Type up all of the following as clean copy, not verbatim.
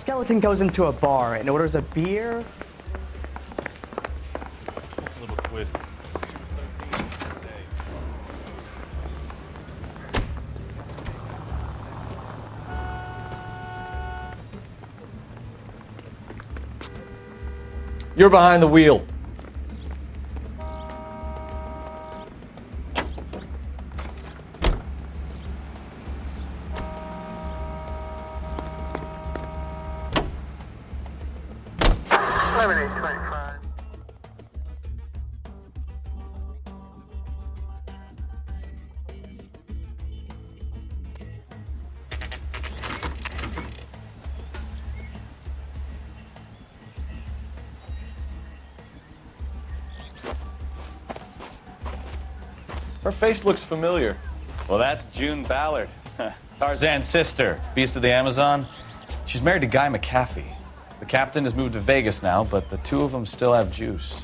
skeleton goes into a bar and orders a beer. A little twist. She was 13 that day. You're behind the wheel. Her face looks familiar. Well, that's June Ballard, Tarzan's sister, beast of the Amazon. She's married to Guy McAfee. The captain has moved to Vegas now, but the two of them still have juice.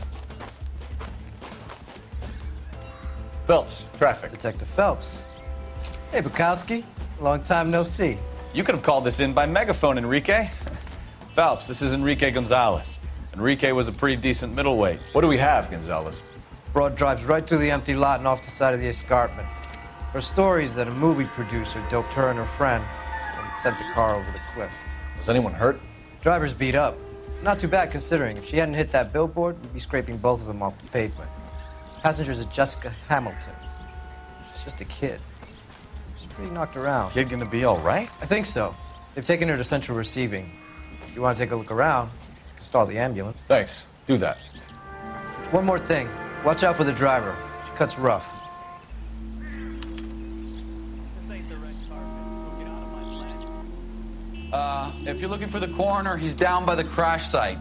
Phelps, traffic. Detective Phelps. Hey, Bukowski. Long time no see. You could have called this in by megaphone, Enrique. Phelps, this is Enrique Gonzalez. Enrique was a pretty decent middleweight. What do we have, Gonzalez? Broad drives right through the empty lot and off the side of the escarpment. Her story is that a movie producer doped her and her friend and sent the car over the cliff. Was anyone hurt? Driver's beat up. Not too bad considering. If she hadn't hit that billboard, we'd be scraping both of them off the pavement. Passenger's a Jessica Hamilton. She's just a kid. She's pretty knocked around. Kid gonna be all right? I think so. They've taken her to central receiving. If you want to take a look around, stall the ambulance. Thanks. Do that. One more thing. Watch out for the driver. She cuts rough. If you're looking for the coroner, he's down by the crash site.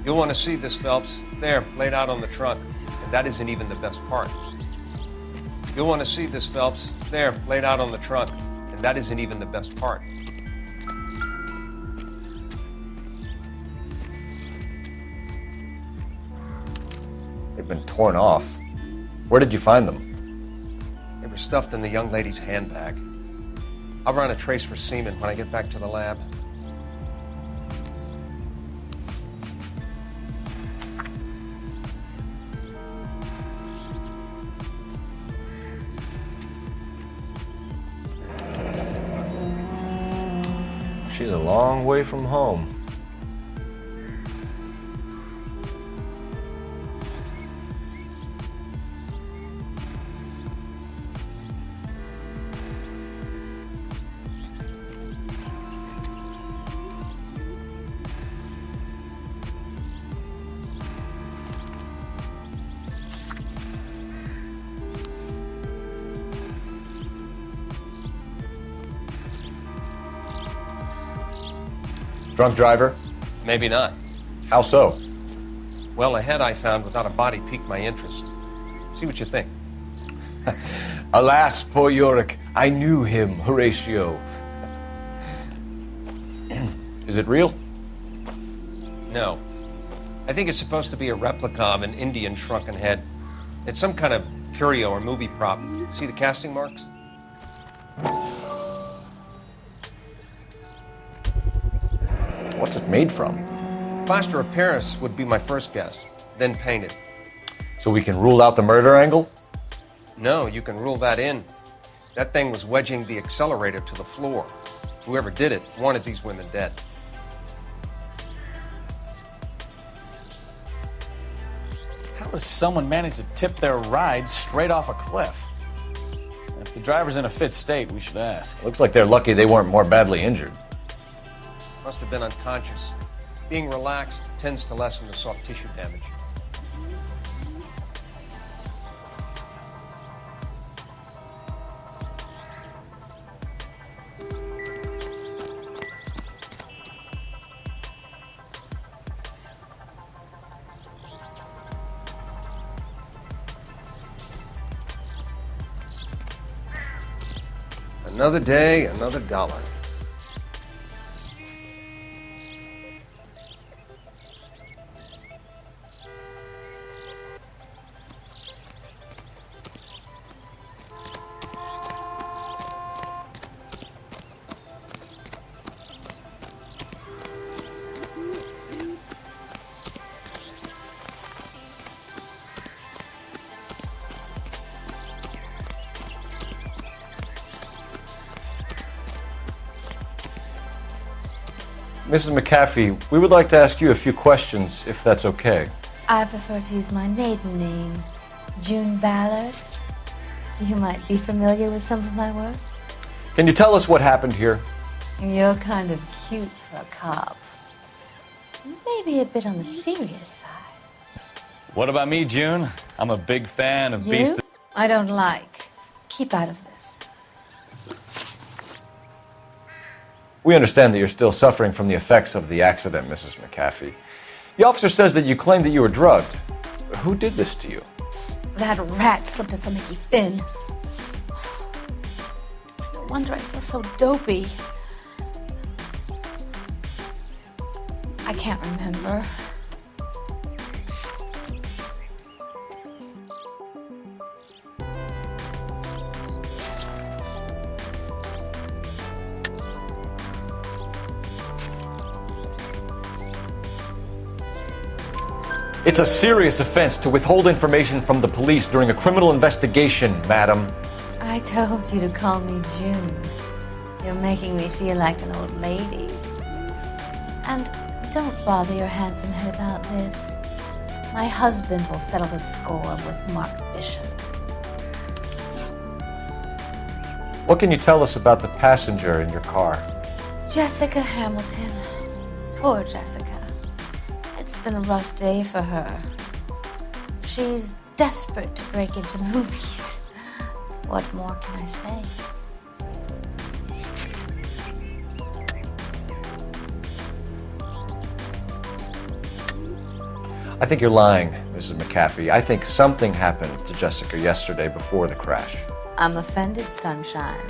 You'll want to see this, Phelps. There, laid out on the trunk. And that isn't even the best part. You'll want to see this, Phelps. There, laid out on the trunk. And that isn't even the best part. They've been torn off. Where did you find them? They were stuffed in the young lady's handbag. I'll run a trace for semen when I get back to the lab. She's a long way from home. Drunk driver? Maybe not. How so? Well, a head I found without a body piqued my interest. See what you think. Alas, poor Yorick, I knew him, Horatio. Is it real? No. I think it's supposed to be a replica of an Indian shrunken head. It's some kind of curio or movie prop. See the casting marks? What's it made from? Plaster of Paris would be my first guess, then painted. So we can rule out the murder angle? No, you can rule that in. That thing was wedging the accelerator to the floor. Whoever did it wanted these women dead. How does someone manage to tip their ride straight off a cliff? If If the driver's in a fit state, we should ask. Looks like they're lucky they weren't more badly injured. Must have been unconscious. Being relaxed tends to lessen the soft tissue damage. Another day, another dollar. Mrs. McAfee, we would like to ask you a few questions, if that's okay. I prefer to use my maiden name, June Ballard. You might be familiar with some of my work. Can you tell us what happened here? You're kind of cute for a cop. Maybe a bit on the serious side. What about me, June? I'm a big fan of You? Beast. I don't like. Keep out of this. We understand that you're still suffering from the effects of the accident, Mrs. McAfee. The officer says that you claimed that you were drugged. Who did this to you? That rat slipped us a Mickey Finn. It's no wonder I feel so dopey. I can't remember. It's a serious offense to withhold information from the police during a criminal investigation, madam. I told you to call me June. You're making me feel like an old lady. And don't bother your handsome head about this. My husband will settle the score with Mark Bishop. What can you tell us about the passenger in your car? Jessica Hamilton. Poor Jessica. It's been a rough day for her. She's desperate to break into movies. What more can I say? I think you're lying, Mrs. McAfee. I think something happened to Jessica yesterday before the crash. I'm offended, Sunshine.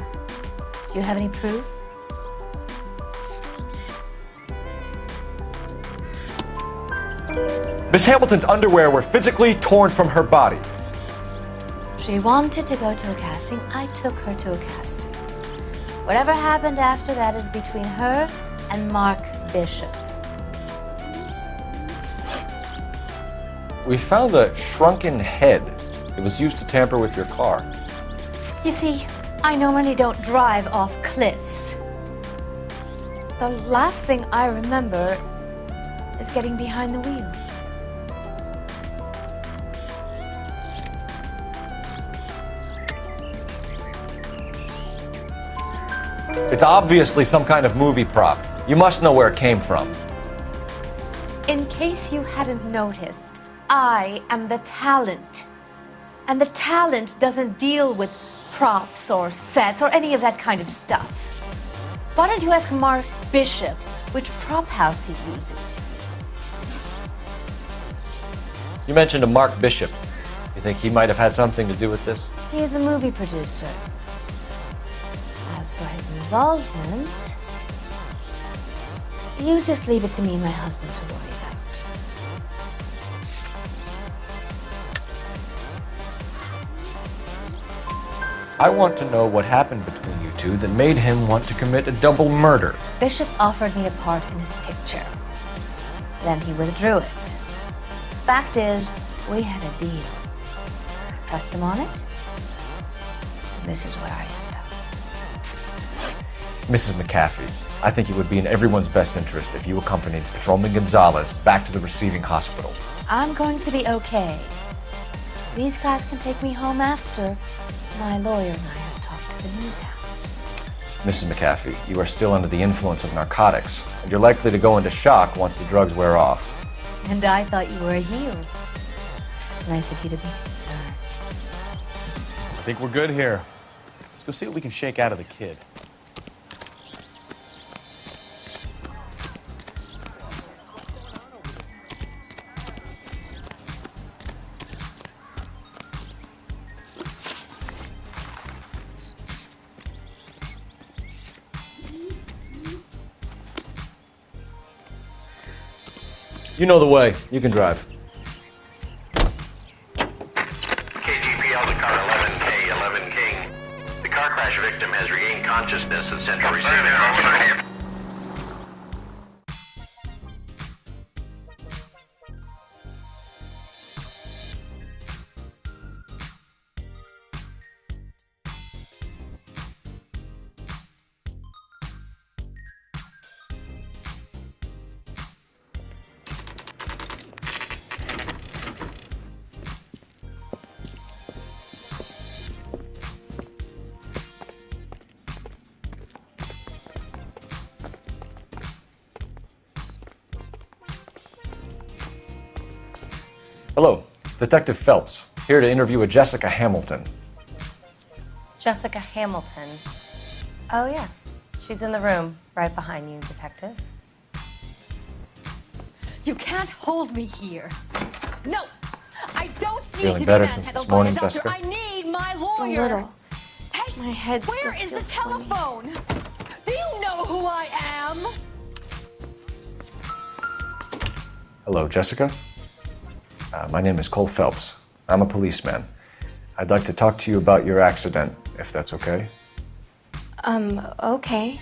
Do you have any proof? Miss Hamilton's underwear were physically torn from her body. She wanted to go to a casting. I took her to a casting. Whatever happened after that is between her and Mark Bishop. We found a shrunken head. It was used to tamper with your car. You see, I normally don't drive off cliffs. The last thing I remember is getting behind the wheel. It's obviously some kind of movie prop. You must know where it came from. In case you hadn't noticed, I am the talent. And the talent doesn't deal with props or sets or any of that kind of stuff. Why don't you ask Mark Bishop which prop house he uses? You mentioned a Mark Bishop. You think he might have had something to do with this? He's a movie producer. As for his involvement, you just leave it to me and my husband to worry about. I want to know what happened between you two that made him want to commit a double murder. Bishop offered me a part in his picture. Then he withdrew it. Fact is, we had a deal. Pressed him on it. This is where I end up. Mrs. McAfee, I think it would be in everyone's best interest if you accompanied Patrolman Gonzalez back to the receiving hospital. I'm going to be okay. These guys can take me home after my lawyer and I have talked the news house. Mrs. McAfee, you are still under the influence of narcotics, and you're likely to go into shock once the drugs wear off. And I thought you were a hero. It's nice of you to be concerned. I think we're good here. Let's go see what we can shake out of the kid. You know the way. You can drive. KGPL to car 11K, 11 King. The car crash victim has regained consciousness at Central Receiving. Hello, Detective Phelps, here to interview a Jessica Hamilton. Jessica Hamilton. Oh, yes. She's in the room, right behind you, Detective. You can't hold me here. No, I don't need Feeling to better be since this manhandled by a morning, doctor. Jessica? I need my A lawyer. little. Hey, My head where still is the feels funny. telephone? Do you know who I am? Hello, Jessica. My name is Cole Phelps. I'm a policeman. I'd like to talk to you about your accident, if that's okay. Okay.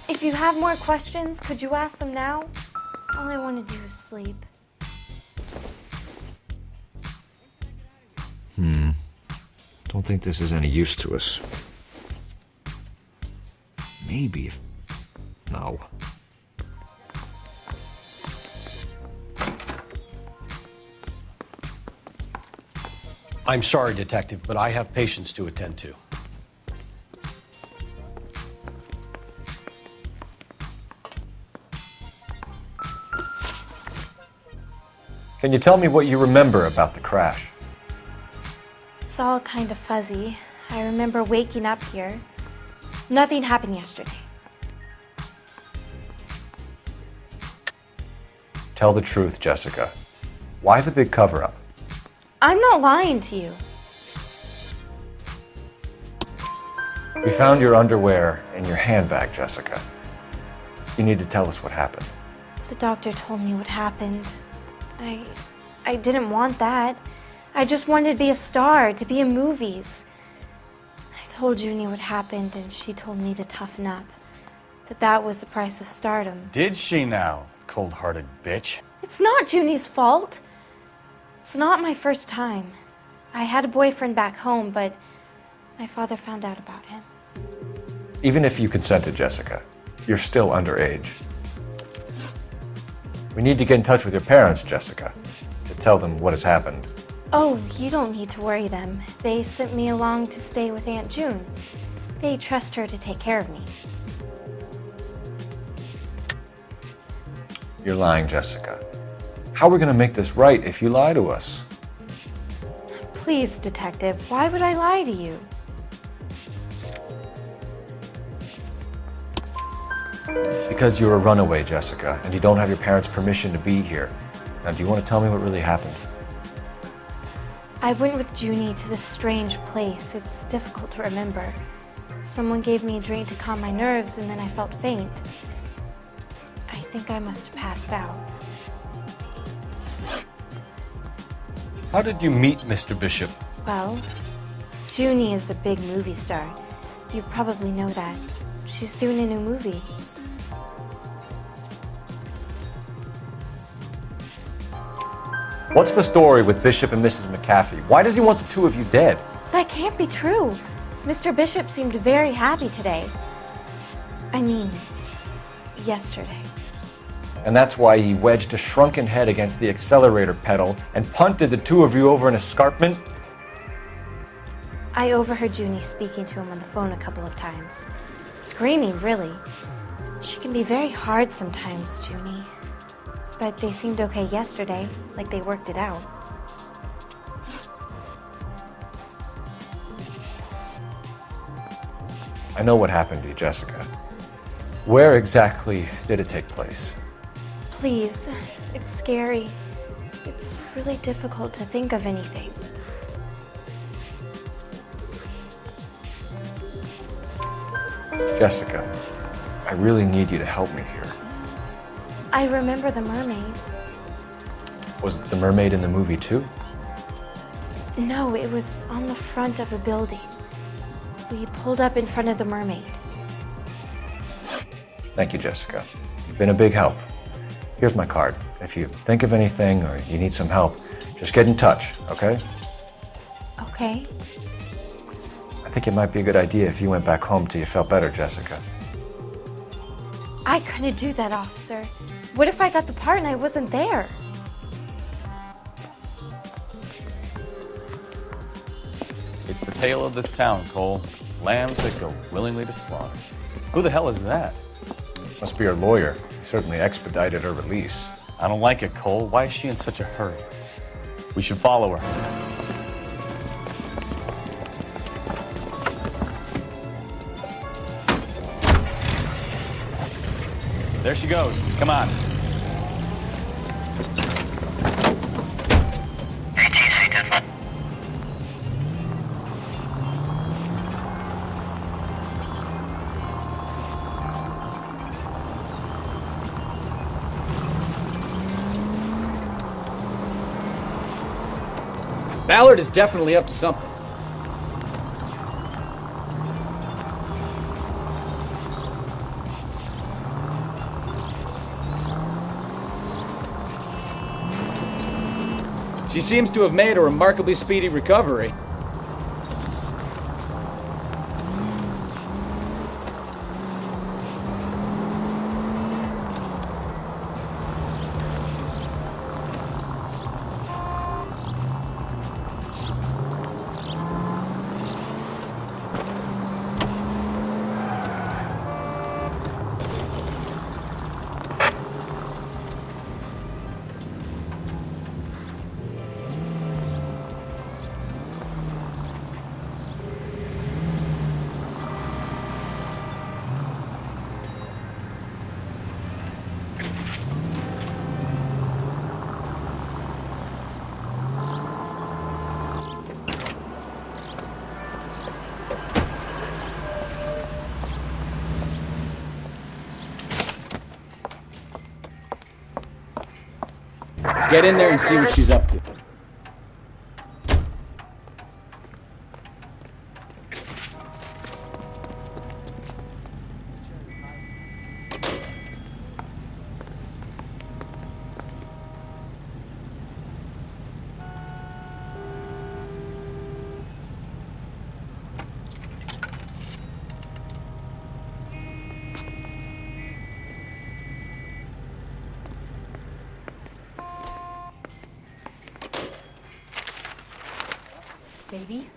If you have more questions, could you ask them now? All I want to do is sleep. Don't think this is any use to us. Maybe if... No. I'm sorry, Detective, but I have patients to attend to. Can you tell me what you remember about the crash? It's all kind of fuzzy. I remember waking up here. Nothing happened yesterday. Tell the truth, Jessica. Why the big cover-up? I'm not lying to you. We found your underwear in your handbag, Jessica. You need to tell us what happened. The doctor told me what happened. I didn't want that. I just wanted to be a star, to be in movies. I told Junie what happened, and she told me to toughen up. That was the price of stardom. Did she now, cold-hearted bitch? It's not Junie's fault. It's not my first time. I had a boyfriend back home, but my father found out about him. Even if you consented, Jessica, you're still underage. We need to get in touch with your parents, Jessica, to tell them what has happened. Oh, you don't need to worry them. They sent me along to stay with Aunt June. They trust her to take care of me. You're lying, Jessica. How are we going to make this right if you lie to us? Please, Detective, why would I lie to you? Because you're a runaway, Jessica, and you don't have your parents' permission to be here. Now, do you want to tell me what really happened? I went with Junie to this strange place. It's difficult to remember. Someone gave me a drink to calm my nerves, and then I felt faint. I think I must have passed out. How did you meet Mr. Bishop? Well, Junie is a big movie star. You probably know that. She's doing a new movie. What's the story with Bishop and Mrs. McAfee? Why does he want the two of you dead? That can't be true. Mr. Bishop seemed very happy today. I mean, yesterday. And that's why he wedged a shrunken head against the accelerator pedal and punted the two of you over an escarpment? I overheard Junie speaking to him on the phone a couple of times. Screaming, really. She can be very hard sometimes, Junie. But they seemed okay yesterday, like they worked it out. I know what happened to you, Jessica. Where exactly did it take place? Please, it's scary. It's really difficult to think of anything. Jessica, I really need you to help me here. I remember the mermaid. Was the mermaid in the movie too? No, it was on the front of a building. We pulled up in front of the mermaid. Thank you, Jessica. You've been a big help. Here's my card. If you think of anything or you need some help, just get in touch, okay? Okay. I think it might be a good idea if you went back home till you felt better, Jessica. I couldn't do that, officer. What if I got the part and I wasn't there? It's the tale of this town, Cole. Lambs that go willingly to slaughter. Who the hell is that? Must be her lawyer. He certainly expedited her release. I don't like it, Cole. Why is she in such a hurry? We should follow her. There she goes. Come on. Ballard is definitely up to something. She seems to have made a remarkably speedy recovery. Get in there and see what she's up to. Baby?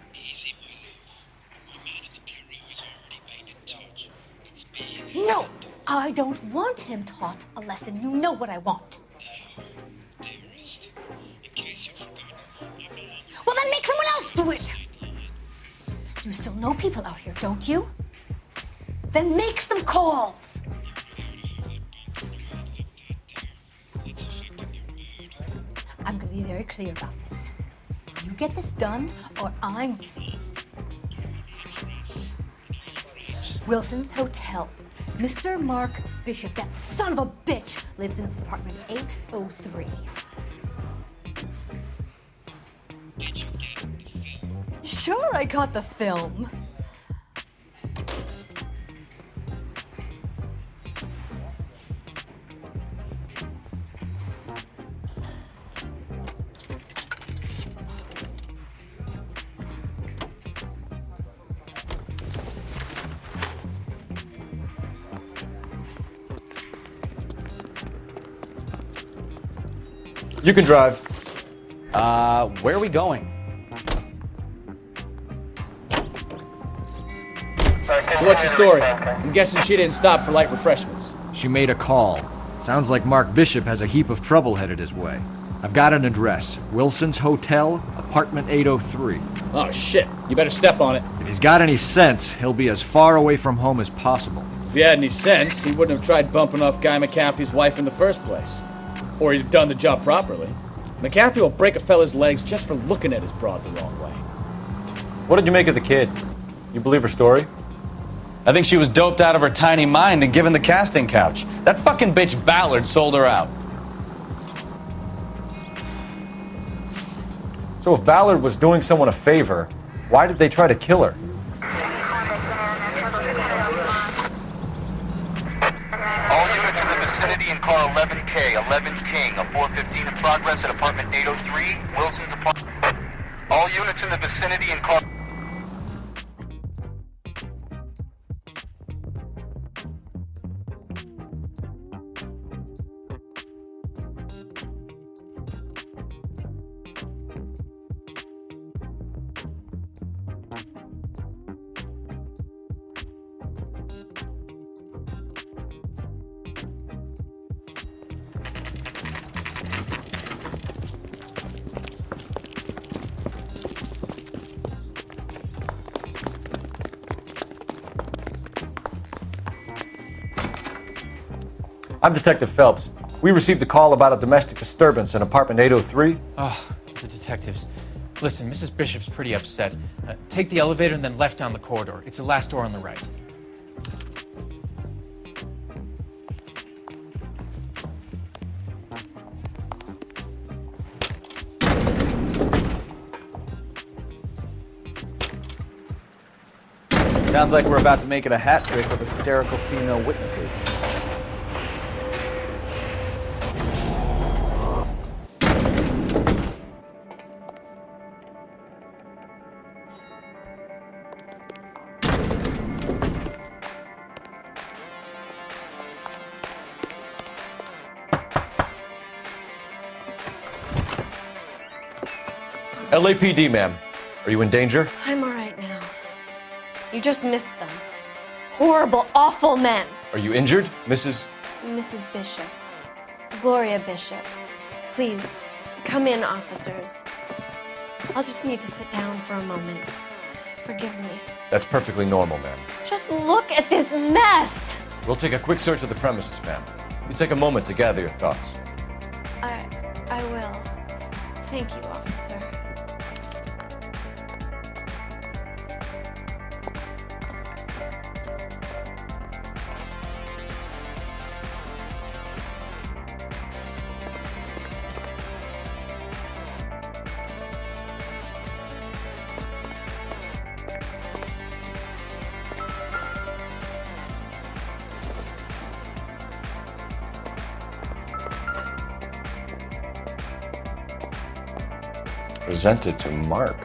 No! I don't want him taught a lesson. You know what I want. Well, then make someone else do it! You still know people out here, don't you? Then make some calls! I'm gonna be very clear about this. You get this done, or I'm... Wilson's Hotel. Mr. Mark Bishop, that son of a bitch, lives in apartment 803. Sure, I got the film. You can drive. Where are we going? What's the story? I'm guessing she didn't stop for light refreshments. She made a call. Sounds like Mark Bishop has a heap of trouble headed his way. I've got an address. Wilson's Hotel, apartment 803. Oh, shit. You better step on it. If he's got any sense, he'll be as far away from home as possible. If he had any sense, he wouldn't have tried bumping off Guy McAfee's wife in the first place. Or he'd have done the job properly. McAfee will break a fella's legs just for looking at his broad the wrong way. What did you make of the kid? You believe her story? I think she was doped out of her tiny mind and given the casting couch. That fucking bitch Ballard sold her out. So if Ballard was doing someone a favor, why did they try to kill her? All units in the vicinity in car 11K, 11 King, a 415 in progress at apartment 803, Wilson's apartment. All units in the vicinity in car... I'm Detective Phelps. We received a call about a domestic disturbance in apartment 803. Oh, the detectives. Listen, Mrs. Bishop's pretty upset. Take the elevator and then left down the corridor. It's the last door on the right. Sounds like we're about to make it a hat trick of hysterical female witnesses. LAPD, ma'am. Are you in danger? I'm all right now. You just missed them. Horrible, awful men. Are you injured, Mrs.? Mrs. Bishop. Gloria Bishop. Please, come in, officers. I'll just need to sit down for a moment. Forgive me. That's perfectly normal, ma'am. Just look at this mess! We'll take a quick search of the premises, ma'am. You take a moment to gather your thoughts. I will. Thank you, officer. Presented to Mark.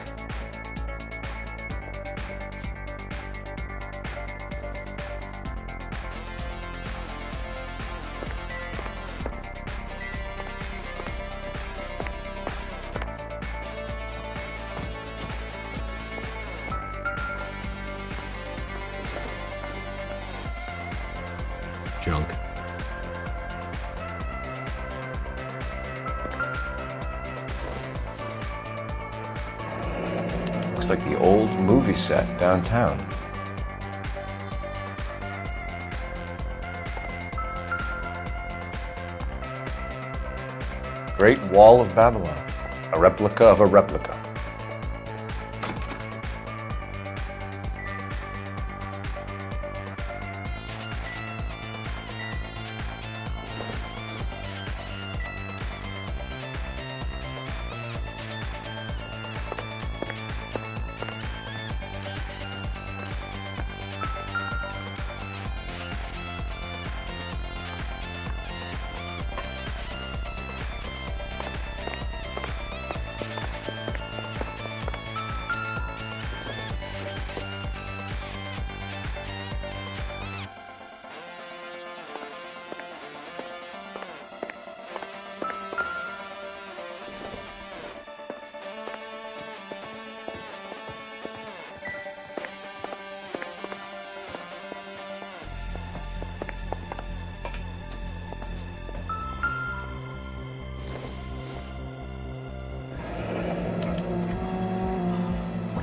Junk. Looks like the old movie set downtown. Great Wall of Babylon. A replica of a replica.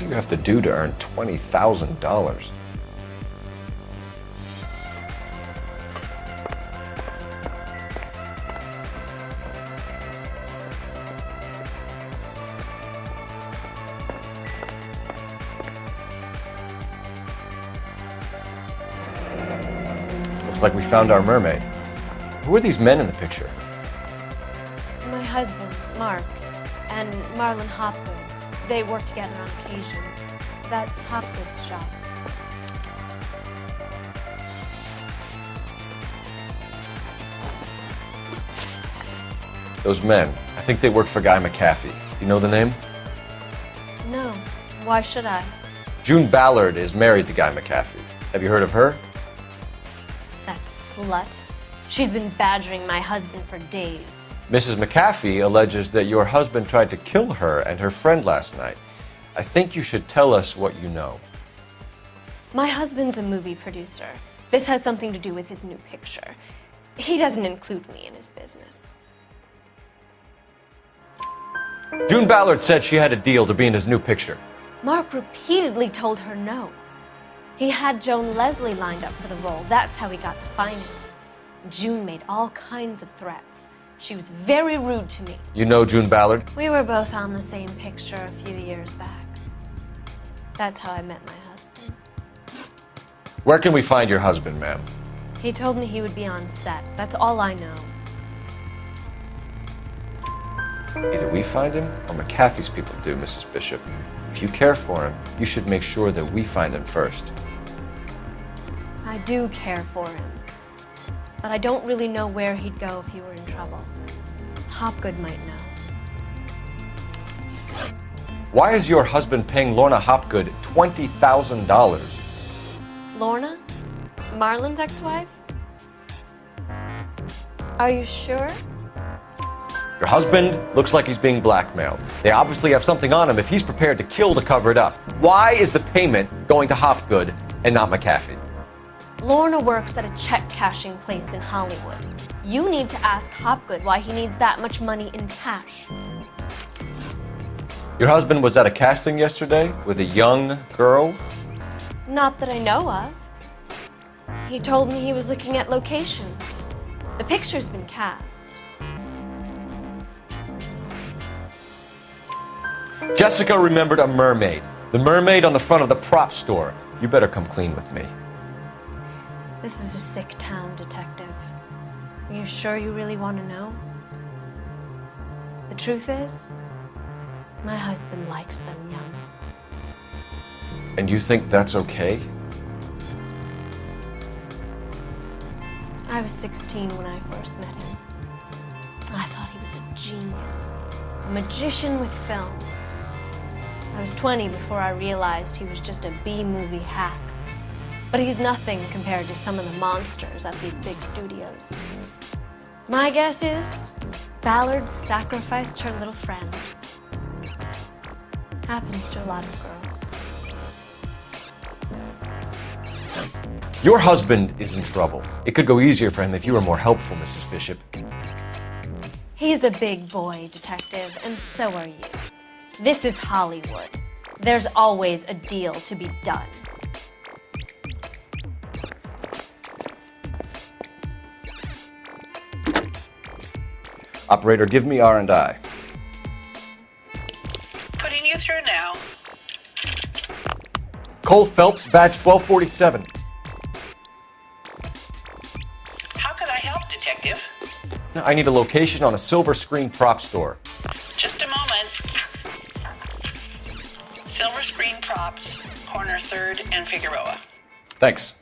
do you have to do to earn $20,000? Looks like we found our mermaid. Who are these men in the picture? My husband, Mark, and Marlon Hopgood. They work together on occasion. That's Hopgood's shop. Those men, I think they work for Guy McAfee. Do you know the name? No. Why should I? June Ballard is married to Guy McAfee. Have you heard of her? That slut. She's been badgering my husband for days. Mrs. McAfee alleges that your husband tried to kill her and her friend last night. I think you should tell us what you know. My husband's a movie producer. This has something to do with his new picture. He doesn't include me in his business. June Ballard said she had a deal to be in his new picture. Mark repeatedly told her no. He had Joan Leslie lined up for the role. That's how he got the findings. June made all kinds of threats. She was very rude to me. You know June Ballard? We were both on the same picture a few years back. That's how I met my husband. Where can we find your husband, ma'am? He told me he would be on set. That's all I know. Either we find him or McAfee's people do, Mrs. Bishop. If you care for him, you should make sure that we find him first. I do care for him. But I don't really know where he'd go if he were in trouble. Hopgood might know. Why is your husband paying Lorna Hopgood $20,000? Lorna? Marlon's ex-wife? Are you sure? Your husband looks like he's being blackmailed. They obviously have something on him if he's prepared to kill to cover it up. Why is the payment going to Hopgood and not McAfee? Lorna works at a check-cashing place in Hollywood. You need to ask Hopgood why he needs that much money in cash. Your husband was at a casting yesterday with a young girl? Not that I know of. He told me he was looking at locations. The picture's been cast. Jessica remembered a mermaid. The mermaid on the front of the prop store. You better come clean with me. This is a sick town, Detective. Are you sure you really want to know? The truth is, my husband likes them young. And you think that's okay? I was 16 when I first met him. I thought he was a genius, a magician with film. I was 20 before I realized he was just a B-movie hack. But he's nothing compared to some of the monsters at these big studios. My guess is Ballard sacrificed her little friend. Happens to a lot of girls. Your husband is in trouble. It could go easier for him if you were more helpful, Mrs. Bishop. He's a big boy, Detective, and so are you. This is Hollywood. There's always a deal to be done. Operator, give me R&I. Putting you through now. Cole Phelps, badge 1247. How can I help, Detective? I need a location on a silver screen prop store. Just a moment. Silver Screen Props, corner 3rd and Figueroa. Thanks.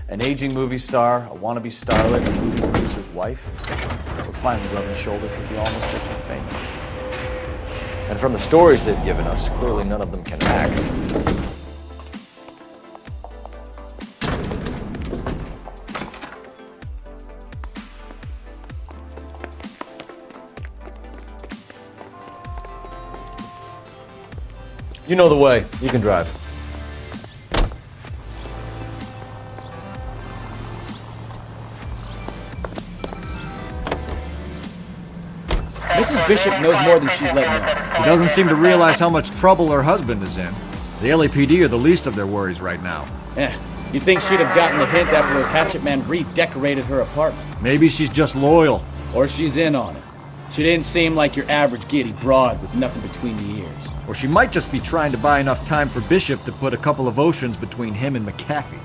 An aging movie star, a wannabe starlet, a movie producer's wife. We're finally rubbing shoulders with the almost rich and famous. And from the stories they've given us, clearly none of them can act. You know the way. You can drive. Mrs. Bishop knows more than she's letting on. She doesn't seem to realize how much trouble her husband is in. The LAPD are the least of their worries right now. You'd think she'd have gotten the hint after those hatchet men redecorated her apartment. Maybe she's just loyal. Or she's in on it. She didn't seem like your average giddy broad with nothing between the ears. Or she might just be trying to buy enough time for Bishop to put a couple of oceans between him and McAfee.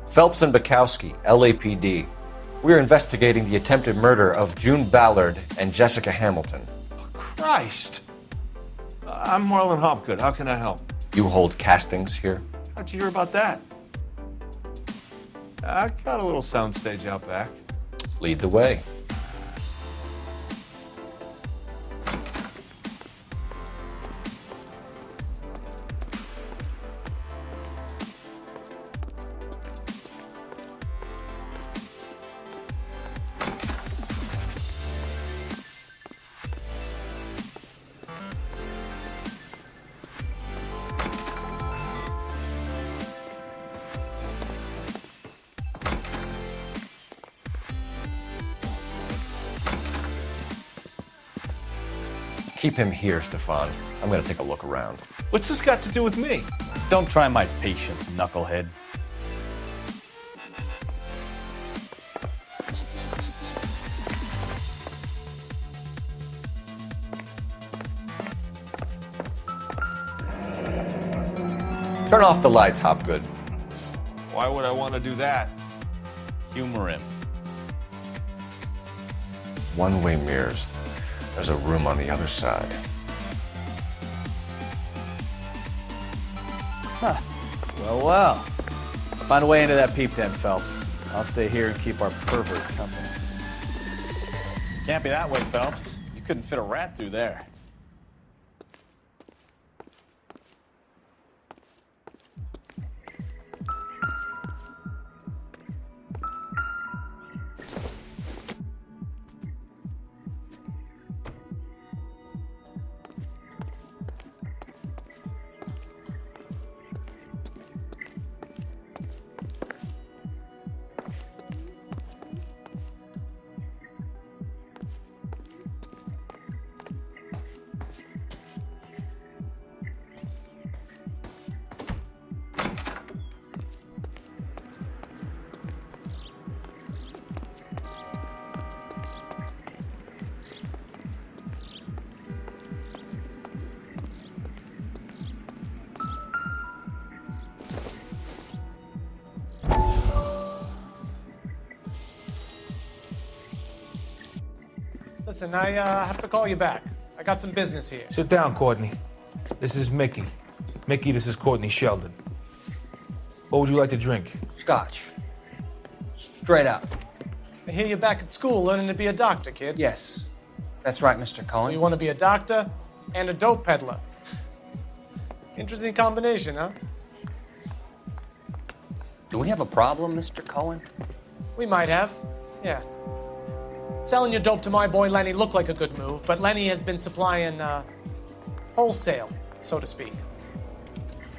Phelps and Bukowski, LAPD. We're investigating the attempted murder of June Ballard and Jessica Hamilton. Christ! I'm Marlon Hopgood. How can I help? You hold castings here? How'd you hear about that? I got a little soundstage out back. Lead the way. Keep him here, Stefan. I'm gonna take a look around. What's this got to do with me? Don't try my patience, knucklehead. Turn off the lights, Hopgood. Why would I want to do that? Humor him. One-way mirrors. There's a room on the other side. Huh. Well, well. Find a way into that peep den, Phelps. I'll stay here and keep our pervert company. Can't be that way, Phelps. You couldn't fit a rat through there. Listen, I have to call you back. I got some business here. Sit down, Courtney. This is Mickey. Mickey, this is Courtney Sheldon. What would you like to drink? Scotch. Straight up. I hear you're back at school learning to be a doctor, kid. Yes. That's right, Mr. Cohen. So you want to be a doctor and a dope peddler. Interesting combination, huh? Do we have a problem, Mr. Cohen? We might have. Yeah. Selling your dope to my boy Lenny looked like a good move, but Lenny has been supplying, wholesale, so to speak.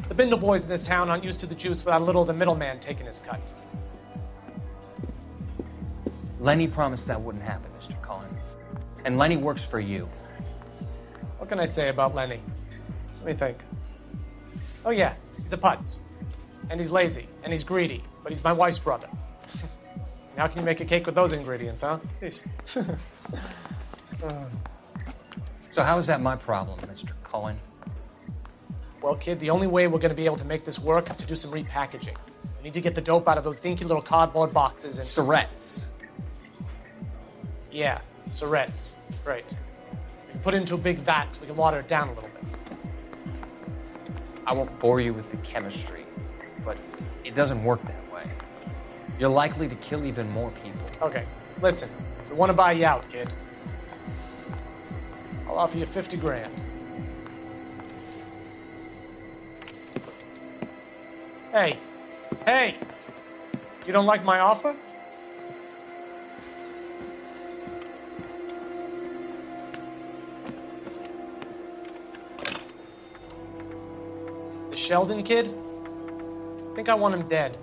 The Bindle boys in this town aren't used to the juice without a little of the middleman taking his cut. Lenny promised that wouldn't happen, Mr. Cohen. And Lenny works for you. What can I say about Lenny? Let me think. Oh yeah, he's a putz. And he's lazy, and he's greedy, but he's my wife's brother. How can you make a cake with those ingredients, huh? So how is that my problem, Mr. Cohen? Well, kid, the only way we're going to be able to make this work is to do some repackaging. We need to get the dope out of those dinky little cardboard boxes and... Syrettes. Yeah, Surrett's. Great. We can put it into a big vat so we can water it down a little bit. I won't bore you with the chemistry, but it doesn't work that way. You're likely to kill even more people. Okay, listen. We want to buy you out, kid. I'll offer you 50 grand. Hey, hey! You don't like my offer? The Sheldon kid? I think I want him dead.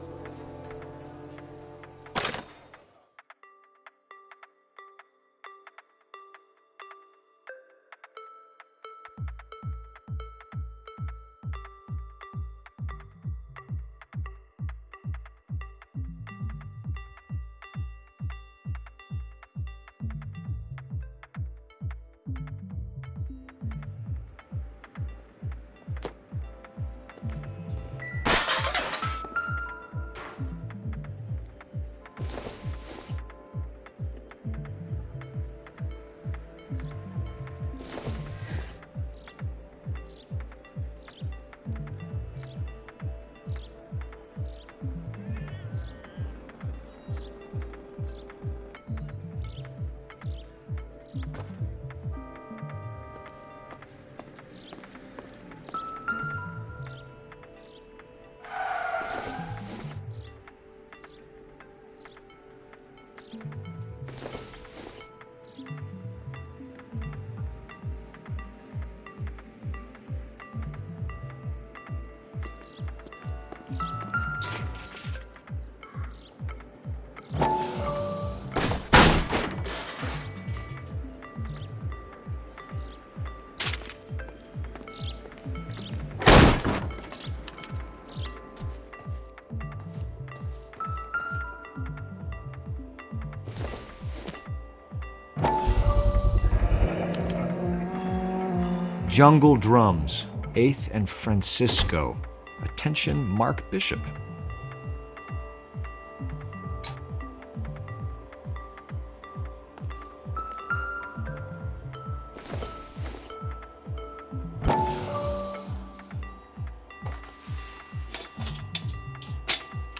Jungle Drums, 8th and Francisco. Attention, Mark Bishop.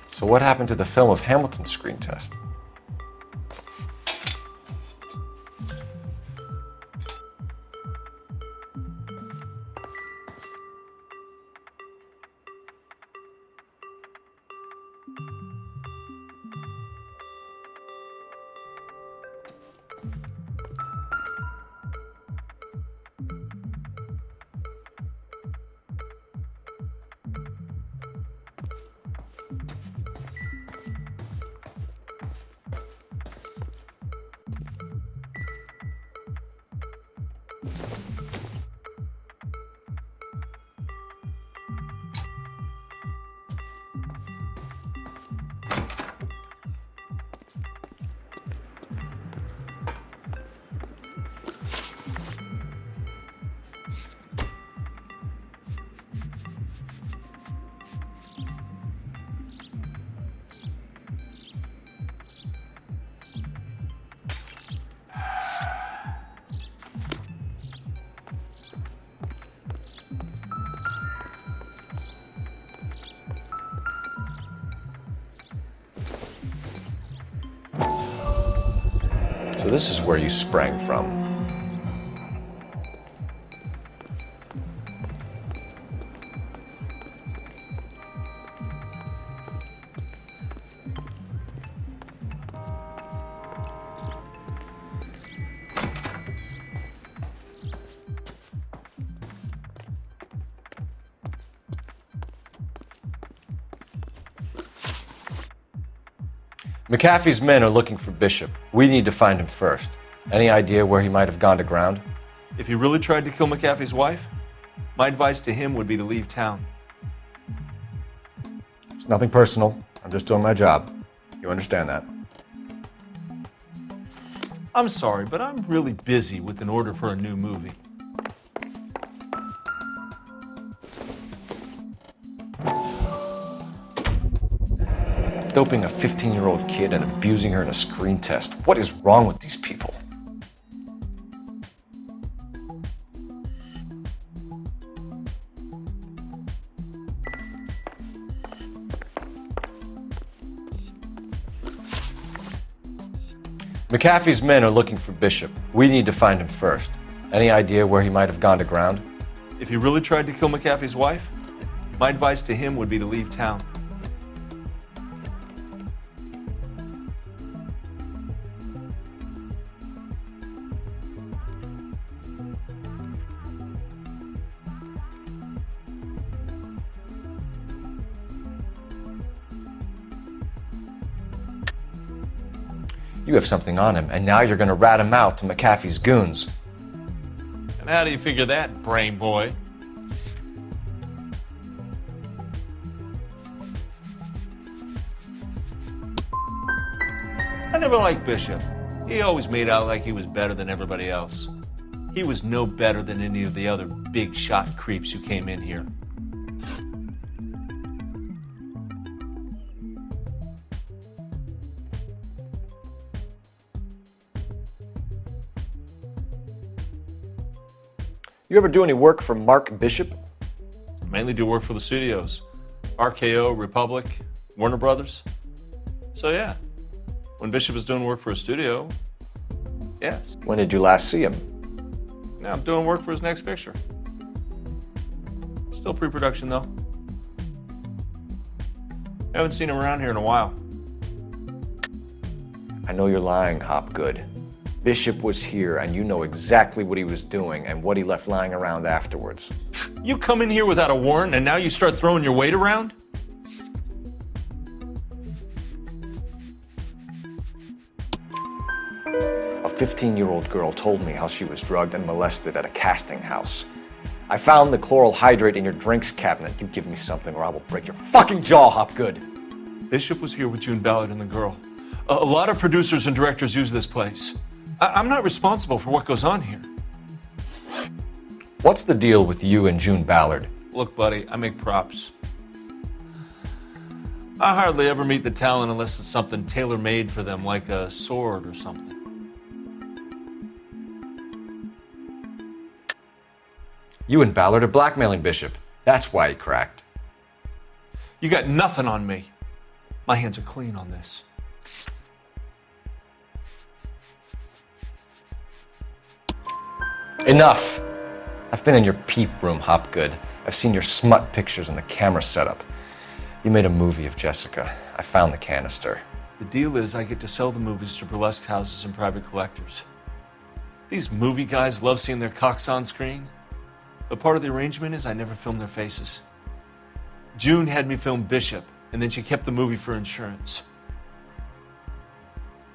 So what happened to the film of Hamilton's screen test? So this is where you sprang from. McAfee's men are looking for Bishop. We need to find him first. Any idea where he might have gone to ground? If he really tried to kill McAfee's wife, my advice to him would be to leave town. It's nothing personal. I'm just doing my job. You understand that? I'm sorry, but I'm really busy with an order for a new movie. Doping a 15-year-old kid and abusing her in a screen test. What is wrong with these people? McAfee's men are looking for Bishop. We need to find him first. Any idea where he might have gone to ground? If he really tried to kill McAfee's wife, my advice to him would be to leave town. You have something on him, and now you're going to rat him out to McAfee's goons. And how do you figure that, brain boy? I never liked Bishop. He always made out like he was better than everybody else. He was no better than any of the other big shot creeps who came in here. You ever do any work for Mark Bishop? Mainly do work for the studios. RKO, Republic, Warner Brothers. So yeah, when Bishop is doing work for a studio, yes. When did you last see him? Now I'm doing work for his next picture. Still pre-production though. Haven't seen him around here in a while. I know you're lying, Hopgood. Bishop was here, and you know exactly what he was doing and what he left lying around afterwards. You come in here without a warrant, and now you start throwing your weight around? A 15-year-old girl told me how she was drugged and molested at a casting house. I found the chloral hydrate in your drinks cabinet. You give me something or I will break your fucking jaw, Hopgood. Bishop was here with June Ballard and the girl. A lot of producers and directors use this place. I'm not responsible for what goes on here. What's the deal with you and June Ballard? Look, buddy, I make props. I hardly ever meet the talent unless it's something tailor-made for them, like a sword or something. You and Ballard are blackmailing Bishop. That's why he cracked. You got nothing on me. My hands are clean on this. Enough! I've been in your peep room, Hopgood. I've seen your smut pictures and the camera setup. You made a movie of Jessica. I found the canister. The deal is I get to sell the movies to burlesque houses and private collectors. These movie guys love seeing their cocks on screen, but part of the arrangement is I never film their faces. June had me film Bishop, and then she kept the movie for insurance.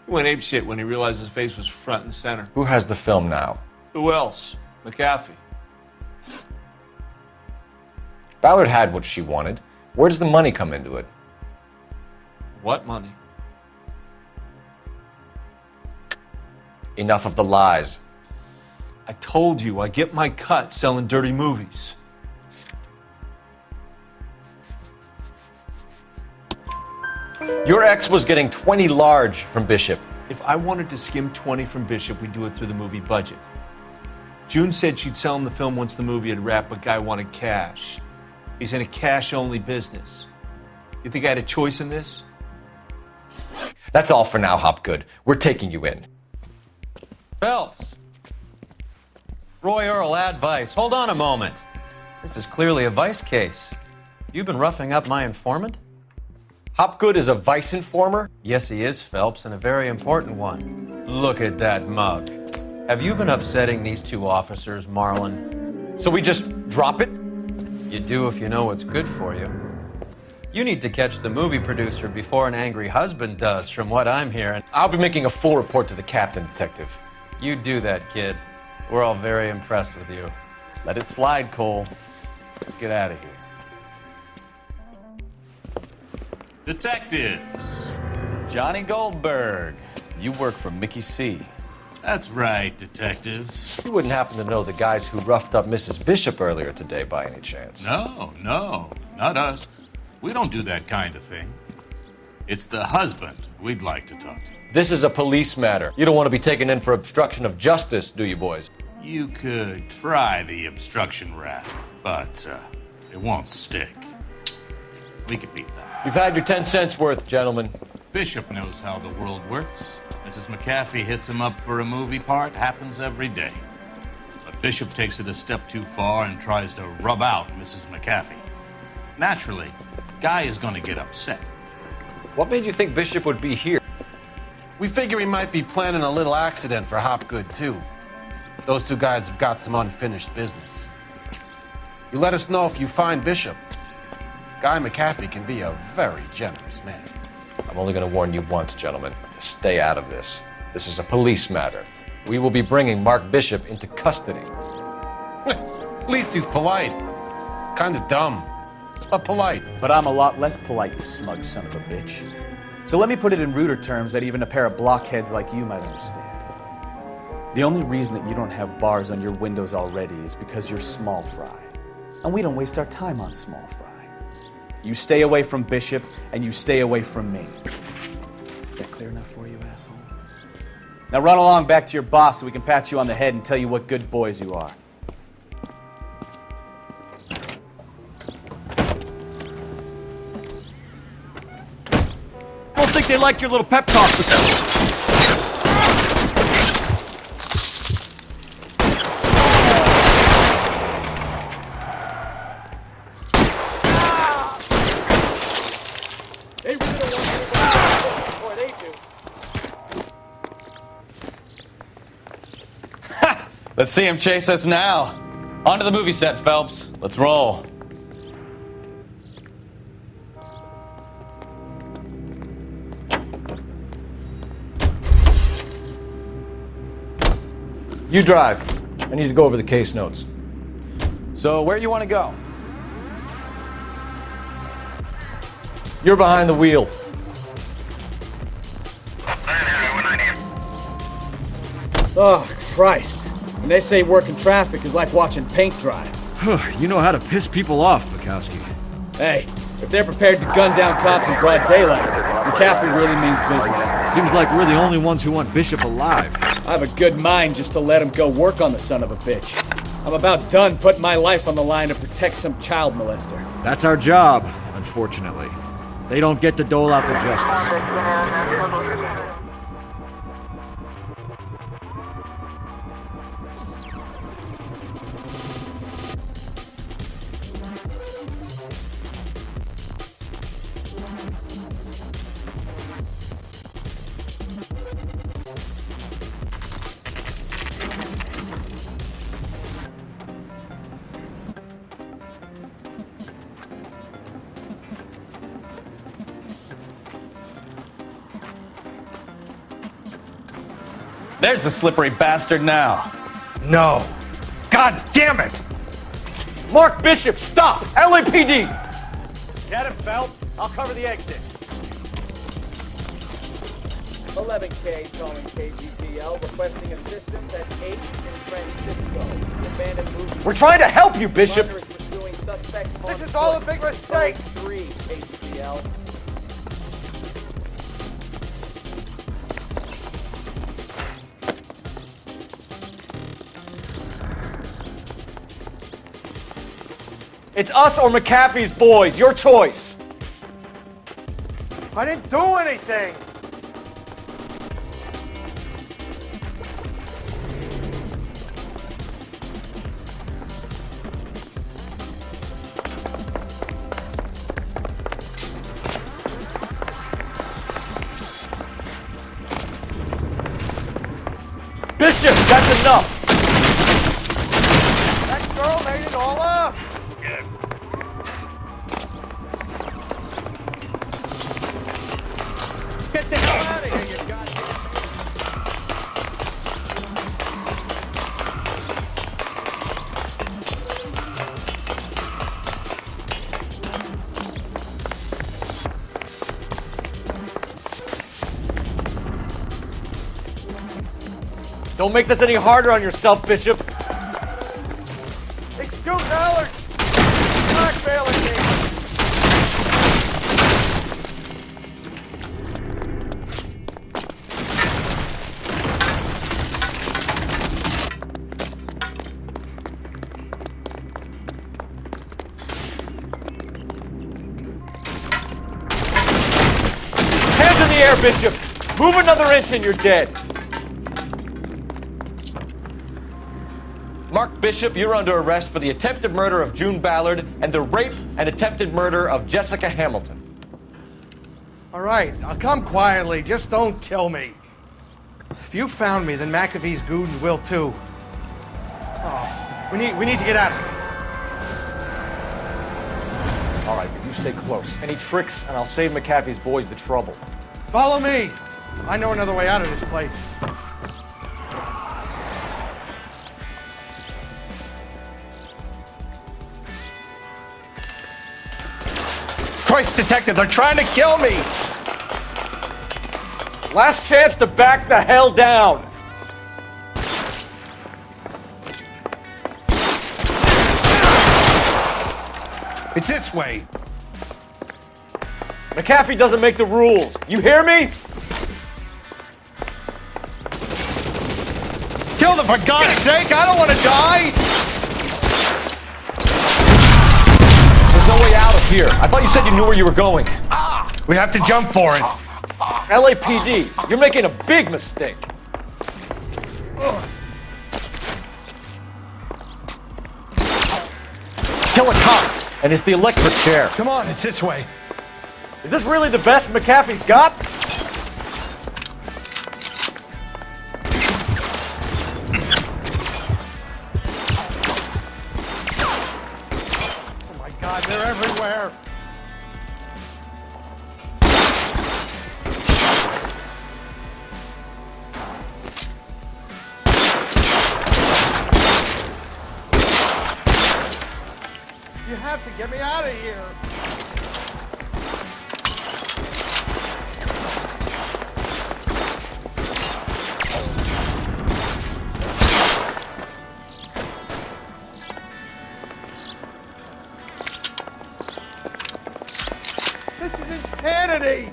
He went apeshit when he realized his face was front and center. Who has the film now? Who else? McAfee. Ballard had what she wanted. Where does the money come into it? What money? Enough of the lies. I told you, I get my cut selling dirty movies. Your ex was getting 20 large from Bishop. If I wanted to skim 20 from Bishop, we'd do it through the movie budget. June said she'd sell him the film once the movie had wrapped, but Guy wanted cash. He's in a cash-only business. You think I had a choice in this? That's all for now, Hopgood. We're taking you in. Phelps! Roy Earl, ad vice. Hold on a moment. This is clearly a vice case. You've been roughing up my informant? Hopgood is a vice informer? Yes, he is, Phelps, and a very important one. Look at that mug. Have you been upsetting these two officers, Marlin? So we just drop it? You do if you know what's good for you. You need to catch the movie producer before an angry husband does, from what I'm hearing. I'll be making a full report to the captain, Detective. You do that, kid. We're all very impressed with you. Let it slide, Cole. Let's get out of here. Detectives. Johnny Goldberg. You work for Mickey C. That's right, detectives. You wouldn't happen to know the guys who roughed up Mrs. Bishop earlier today by any chance? No, not us. We don't do that kind of thing. It's the husband we'd like to talk to. This is a police matter. You don't want to be taken in for obstruction of justice, do you, boys? You could try the obstruction rap, but it won't stick. We could beat that. You've had your 10 cents worth, gentlemen. Bishop knows how the world works, Mrs. McAfee hits him up for a movie part, happens every day. But Bishop takes it a step too far and tries to rub out Mrs. McAfee. Naturally, Guy is going to get upset. What made you think Bishop would be here? We figure he might be planning a little accident for Hopgood, too. Those two guys have got some unfinished business. You let us know if you find Bishop. Guy McAfee can be a very generous man. I'm only going to warn you once, gentlemen. To stay out of this. This is a police matter. We will be bringing Mark Bishop into custody. At least he's polite. Kinda dumb, but polite. But I'm a lot less polite, you smug son of a bitch. So let me put it in ruder terms that even a pair of blockheads like you might understand. The only reason that you don't have bars on your windows already is because you're small fry. And we don't waste our time on small fry. You stay away from Bishop, and you stay away from me. Is that clear enough for you, asshole? Now run along back to your boss so we can pat you on the head and tell you what good boys you are. I don't think they like your little pep talk. Let's see him chase us now. On to the movie set, Phelps. Let's roll. You drive. I need to go over the case notes. So where you want to go? You're behind the wheel. Oh, Christ. When they say working traffic is like watching paint dry. You know how to piss people off, Bukowski. Hey, if they're prepared to gun down cops in broad daylight, McAfee really means business. Seems like we're the only ones who want Bishop alive. I have a good mind just to let him go work on the son of a bitch. I'm about done putting my life on the line to protect some child molester. That's our job, unfortunately. They don't get to dole out the justice. There's the slippery bastard now. No. God damn it! Mark Bishop, stop! LAPD! Get him, Phelps. I'll cover the exit. 11K calling KGPL, requesting assistance at 8 in Francisco. The abandoned movie. We're trying to help you, Bishop! Runner is pursuing suspect This is all a big mistake! 3 KGPL. It's us or McAfee's boys. Your choice. I didn't do anything! Bishop, that's enough! That girl made it all up! Get the hell out of here, you goddamn... Don't make this any harder on yourself, Bishop. It's $2! Blackmailing me! Hands in the air, Bishop! Move another inch and you're dead. Mark Bishop, you're under arrest for the attempted murder of June Ballard and the rape and attempted murder of Jessica Hamilton. All right, I'll come quietly. Just don't kill me. If you found me, then McAfee's goons will too. Oh, we need to get out of here. All right, but you stay close. Any tricks, and I'll save McAfee's boys the trouble. Follow me. I know another way out of this place. Christ, detective, they're trying to kill me! Last chance to back the hell down! It's this way. McAfee doesn't make the rules. You hear me? Kill them, for God's sake! I don't want to die! There's no way out of here. I thought you said you knew where you were going. We have to jump for it. LAPD, you're making a big mistake. Kill a cop, and it's the electric chair. Come on, it's this way. Is this really the best McAfee's got? Oh my God, they're everywhere. You have to get me out of here. This is insanity!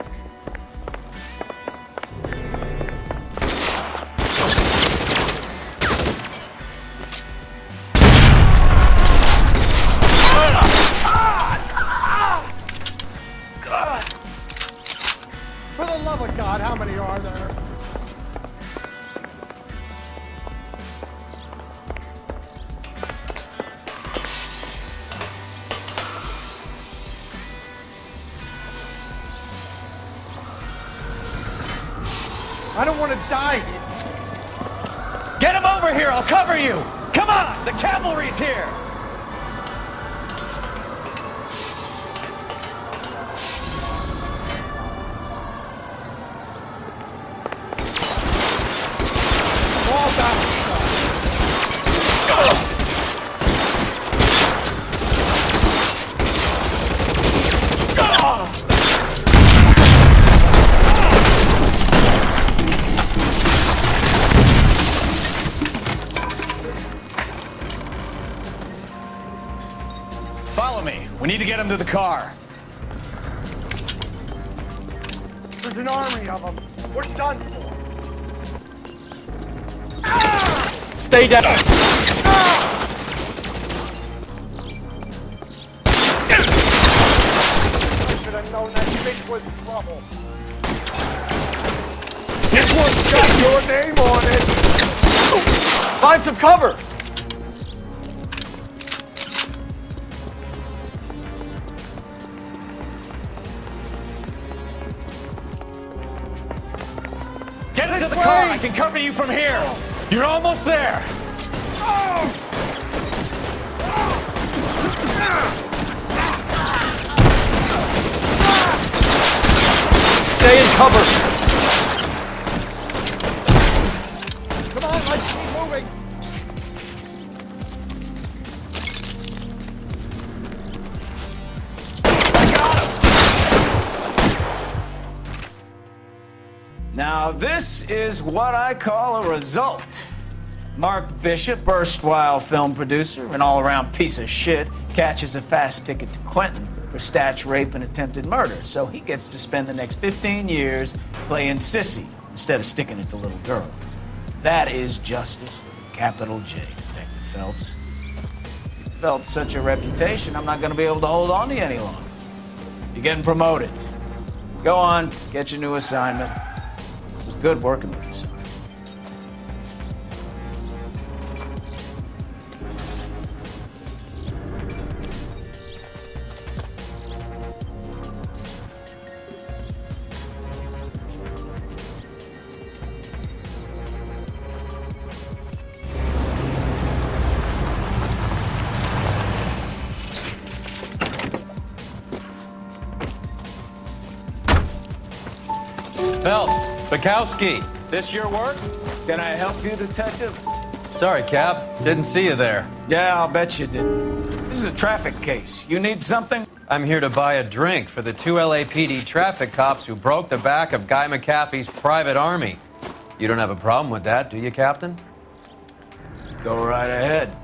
For the love of God, how many are there? I don't want to die here. Get him over here! I'll cover you! Come on! The cavalry's here! Follow me. We need to get him to the car. There's an army of them. We're done for. Stay down. I should have known that bitch was trouble. This one's got your name on it. Find some cover. Get into the car! I can cover you from here! You're almost there! Stay in cover. Come on, let's keep moving. Now, this is what I call a result. Mark Bishop, erstwhile film producer, an all-around piece of shit, catches a fast ticket to Quentin for statch rape and attempted murder, so he gets to spend the next 15 years playing sissy instead of sticking it to little girls. That is justice with a capital J, Detective Phelps. You developed such a reputation, I'm not going to be able to hold on to you any longer. You're getting promoted. Go on, get your new assignment. good working with yourself. Phelps, Bukowski, this your work? Can I help you, Detective? Sorry, Cap. Didn't see you there. Yeah, I'll bet you didn't. This is a traffic case. You need something? I'm here to buy a drink for the 2 LAPD traffic cops who broke the back of Guy McAfee's private army. You don't have a problem with that, do you, Captain? Go right ahead.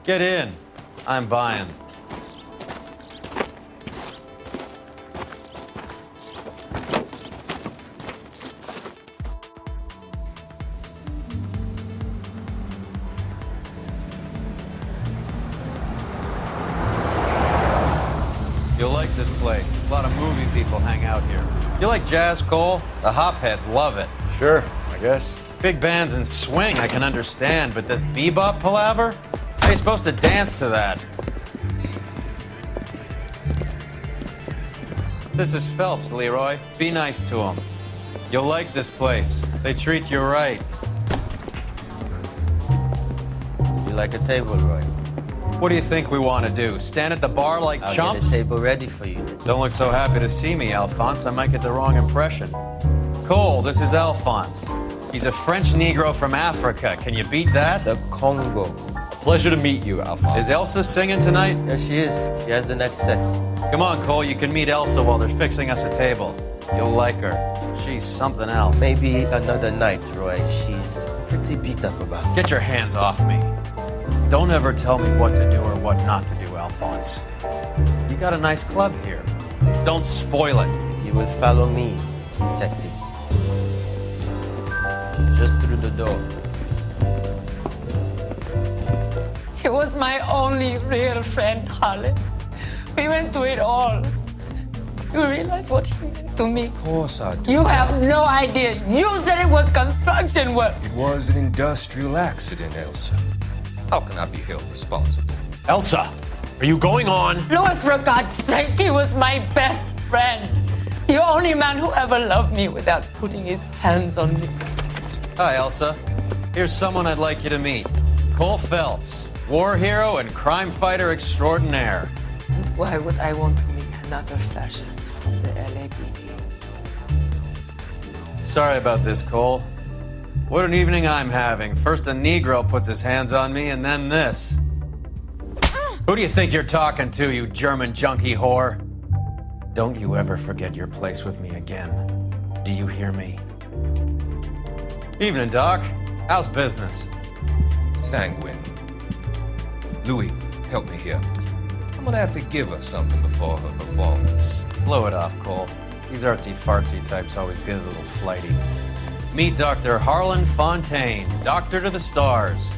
Get in. I'm buying. You'll like this place. A lot of movie people hang out here. You like jazz, Cole? The hopheads love it. Sure, I guess. Big bands and swing, I can understand, but this bebop palaver? How are you supposed to dance to that? This is Phelps, Leroy. Be nice to him. You'll like this place. They treat you right. You like a table, Roy? What do you think we want to do? Stand at the bar like I'll chumps? get a table ready for you. Don't look so happy to see me, Alphonse. I might get the wrong impression. Cole, this is Alphonse. He's a French Negro from Africa. Can you beat that? The Congo. Pleasure to meet you, Alphonse. Is Elsa singing tonight? Yes, she is. She has the next set. Come on, Cole. You can meet Elsa while they're fixing us a table. You'll like her. She's something else. Maybe another night, Roy. She's pretty beat up about it. Get your hands off me. Don't ever tell me what to do or what not to do, Alphonse. You got a nice club here. Don't spoil it. If you will follow me, detectives. Just through the door. He was my only real friend, Harlan. We went through it all. You realize what he meant to me? Of course I do. You have no idea. You said it was construction work. It was an industrial accident, Elsa. How can I be held responsible? Elsa, are you going on? Louis, for God's sake, he was my best friend. The only man who ever loved me without putting his hands on me. Hi, Elsa. Here's someone I'd like you to meet. Cole Phelps, war hero and crime fighter extraordinaire. And why would I want to meet another fascist from the LAPD? Sorry about this, Cole. What an evening I'm having. First a Negro puts his hands on me, and then this. Who do you think you're talking to, you German junkie whore? Don't you ever forget your place with me again. Do you hear me? Evening, Doc. How's business? Sanguine. Louis, help me here. I'm gonna have to give her something before her performance. Blow it off, Cole. These artsy-fartsy types always get a little flighty. Meet Dr. Harlan Fontaine, doctor to the stars.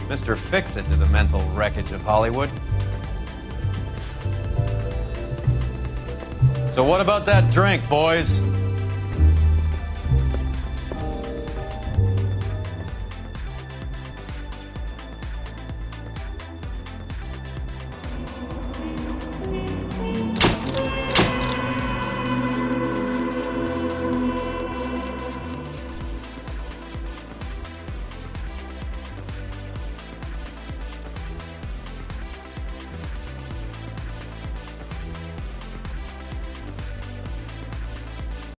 Mr. Fix-It to the mental wreckage of Hollywood. So what about that drink, boys?